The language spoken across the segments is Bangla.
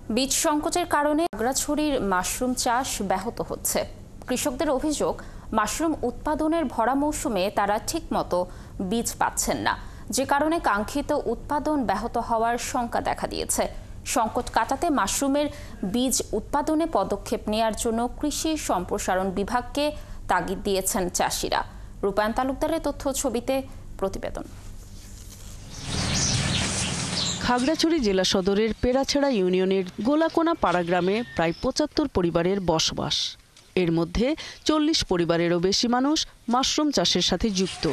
বীজ সংকটের কারণে খাগড়াছড়ির মাশরুম চাষ ব্যাহত হচ্ছে। কৃষকদের অভিযোগ, মাশরুম উৎপাদনের ভরা মৌসুমে তারা ঠিকমতো বীজ পাচ্ছেন না, যে কারণে কাঙ্ক্ষিত উৎপাদন ব্যাহত হওয়ার শঙ্কা দেখা দিয়েছে। সংকট কাটাতে মাশরুমের বীজ উৎপাদনে পদক্ষেপ নেওয়ার জন্য কৃষি সম্প্রসারণ বিভাগকে তাগিদ দিয়েছেন চাষিরা। রূপায়ণ তালুকদারের তথ্য ছবিতে প্রতিবেদন। খাগড়াছড়ি জেলা সদরের পেড়াছড়া ইউনিয়নের গোলাকোনা পাড়া গ্রামে প্রায় ৭৫ পরিবারের বসবাস। এর মধ্যে ৪০ পরিবারেরও বেশি মানুষ মাশরুম চাষের সাথে যুক্ত।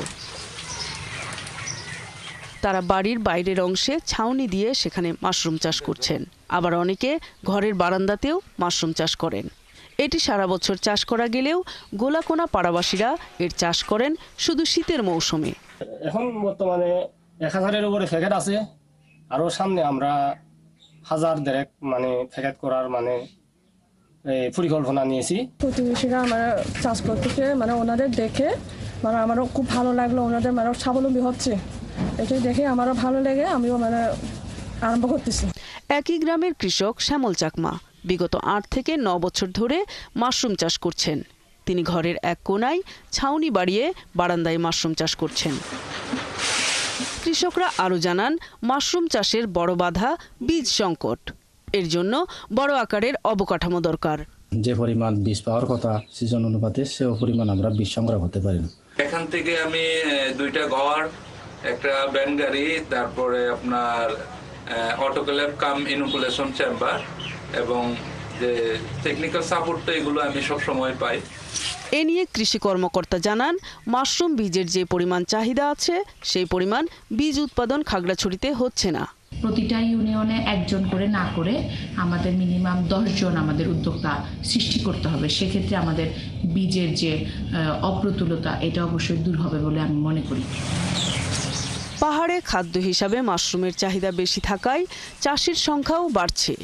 তারা বাড়ির বাইরের অংশে ছাউনি দিয়ে সেখানে মাশরুম চাষ করছেন, আবার অনেকে ঘরের বারান্দাতেও মাশরুম চাষ করেন। এটি সারা বছর চাষ করা গেলেও গোলাকোনা পাড়াবাসীরা এর চাষ করেন শুধু শীতের মৌসুমে। এখন বর্তমানে ১,০০০-এর উপরে প্যাকেট আছে, আরো সামনে আমরা ১,০০০ প্যাকেট করার পরিকল্পনা নিয়েছি। প্রতিবেশীরা আমরা চাষ করতেছে, ওনাদের দেখে আমারও খুব ভালো লাগলো, ওনাদের স্বাবলম্বী হচ্ছে, এটাই দেখে আমারও ভালো লেগে আমিও আরম্ভ করতেছি। একই গ্রামের কৃষক শ্যামল চাকমা বিগত ৮ থেকে ৯ বছর ধরে মাশরুম চাষ করছেন। তিনি ঘরের এক কোনায় ছাউনি বাড়িয়ে বারান্দায় মাশরুম চাষ করছেন। কৃষকরা আরও জানান, মাশরুম চাষের বড় বাধা বীজ সংকট। এর জন্য বড় আকারের অবকাঠামো দরকার। যে পরিমাণ বীজ পাওয়ার কথা সিজন অনুপাতে সে পরিমাণ আমরা বীজ সংগ্রহ করতে পারি না। এখান থেকে আমি 2টা ঘর, একটা ভ্যান গাড়ি, তারপরে আপনার অটোক্লেভ কাম ইনোকুলেশন চেম্বার এবং যে টেকনিক্যাল সাপোর্ট, এগুলো আমি সব সময় পাই। এ নিয়ে কৃষি কর্মকর্তা জানান, মাশরুম বীজের যে পরিমাণ চাহিদা আছে সেই পরিমাণ বীজ উৎপাদন খাগড়াছড়িতে হচ্ছে না। প্রতিটা ইউনিয়নে একজন করে না করে আমাদের মিনিমাম 10 জন আমাদের উদ্যোক্তা সৃষ্টি করতে হবে। সেক্ষেত্রে আমাদের বীজের যে অপ্রতুলতা, এটা অবশ্যই দূর হবে বলে আমি মনে করি। পাহাড়ে খাদ্য হিসাবে মাশরুমের চাহিদা বেশি থাকায় চাষির সংখ্যাও বাড়ছে।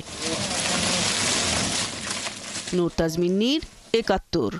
নূর তাজমিন নীর, ৭১।